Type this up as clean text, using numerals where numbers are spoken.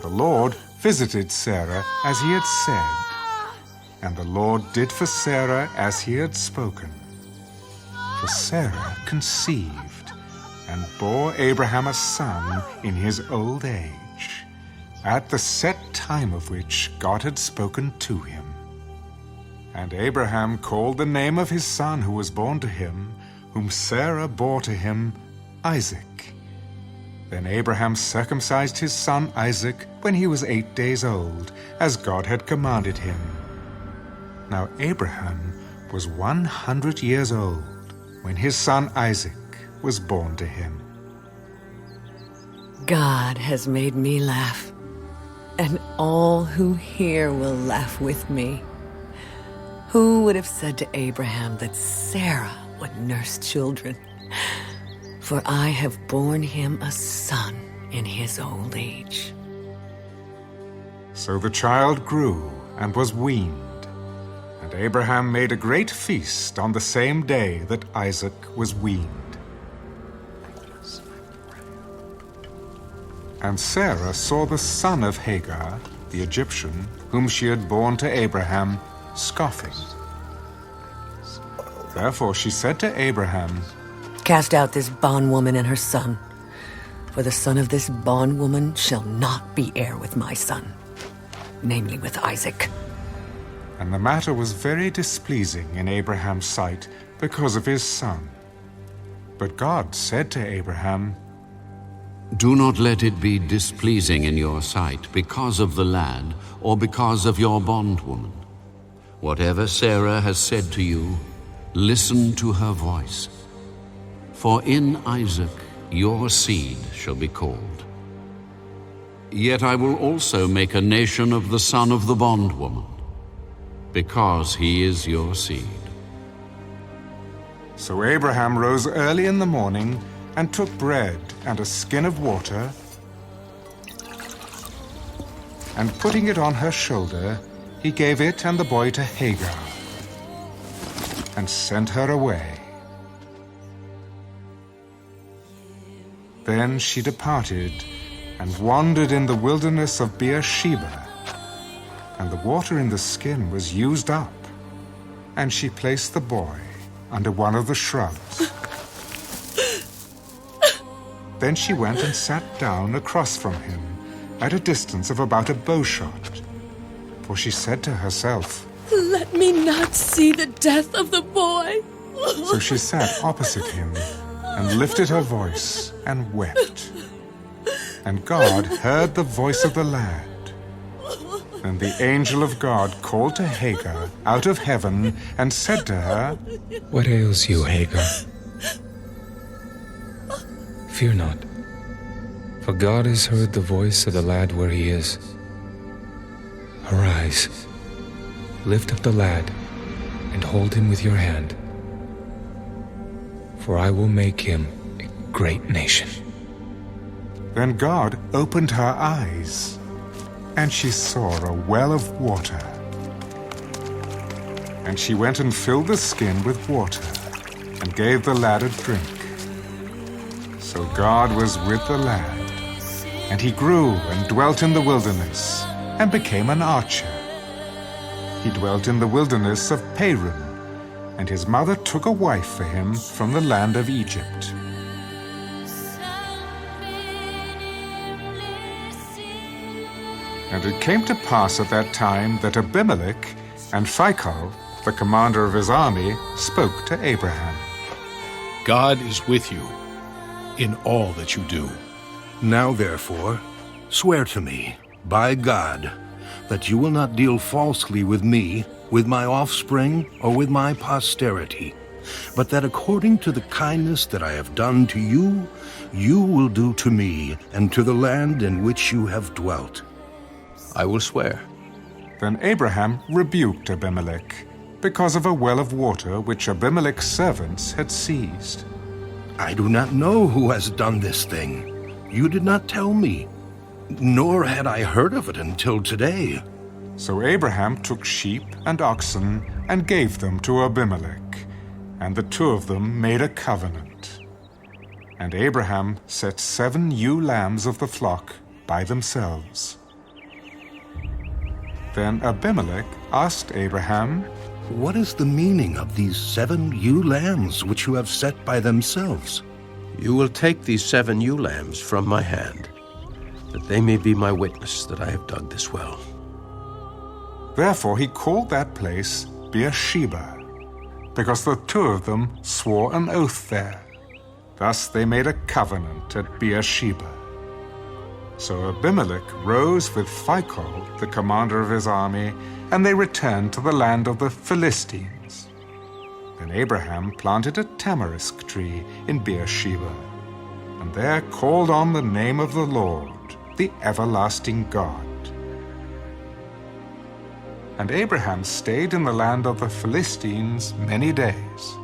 the Lord visited Sarah as he had said, and the Lord did for Sarah as he had spoken. For Sarah conceived and bore Abraham a son in his old age, at the set time of which God had spoken to him. And Abraham called the name of his son who was born to him, whom Sarah bore to him, Isaac. Then Abraham circumcised his son Isaac when he was 8 days old, as God had commanded him. Now Abraham was 100 years old when his son Isaac was born to him. God has made me laugh, and all who hear will laugh with me. Who would have said to Abraham that Sarah would nurse children? For I have borne him a son in his old age. So the child grew and was weaned, and Abraham made a great feast on the same day that Isaac was weaned. And Sarah saw the son of Hagar, the Egyptian, whom she had borne to Abraham, scoffing. Therefore she said to Abraham, Cast out this bondwoman and her son, for the son of this bondwoman shall not be heir with my son, namely with Isaac. And the matter was very displeasing in Abraham's sight because of his son. But God said to Abraham, Do not let it be displeasing in your sight because of the lad or because of your bondwoman. Whatever Sarah has said to you, listen to her voice. For in Isaac your seed shall be called. Yet I will also make a nation of the son of the bondwoman, because he is your seed. So Abraham rose early in the morning and took bread and a skin of water, and putting it on her shoulder, he gave it and the boy to Hagar, and sent her away. Then she departed and wandered in the wilderness of Beersheba, and the water in the skin was used up, and she placed the boy under one of the shrubs. Then she went and sat down across from him, at a distance of about a bowshot, for she said to herself, Let me not see the death of the boy. So she sat opposite him, and lifted her voice, and wept. And God heard the voice of the lad. Then the angel of God called to Hagar out of heaven, and said to her, What ails you, Hagar? Fear not, for God has heard the voice of the lad where he is. Arise, lift up the lad, and hold him with your hand, for I will make him a great nation. Then God opened her eyes, and she saw a well of water. And she went and filled the skin with water, and gave the lad a drink. So God was with the lad, and he grew and dwelt in the wilderness, and became an archer. He dwelt in the wilderness of Paran, and his mother took a wife for him from the land of Egypt. And it came to pass at that time that Abimelech and Phicol, the commander of his army, spoke to Abraham. God is with you in all that you do. Now therefore, swear to me, by God, that you will not deal falsely with me, with my offspring, or with my posterity, but that according to the kindness that I have done to you, you will do to me and to the land in which you have dwelt. I will swear. Then Abraham rebuked Abimelech, because of a well of water which Abimelech's servants had seized. I do not know who has done this thing. You did not tell me, nor had I heard of it until today. So Abraham took sheep and oxen and gave them to Abimelech, and the two of them made a covenant. And Abraham set 7 ewe lambs of the flock by themselves. Then Abimelech asked Abraham, What is the meaning of these 7 ewe lambs which you have set by themselves? You will take these 7 ewe lambs from my hand, that they may be my witness that I have dug this well. Therefore he called that place Beersheba, because the 2 of them swore an oath there. Thus they made a covenant at Beersheba. So Abimelech rose with Phicol, the commander of his army, and they returned to the land of the Philistines. Then Abraham planted a tamarisk tree in Beersheba, and there called on the name of the Lord, the everlasting God. And Abraham stayed in the land of the Philistines many days.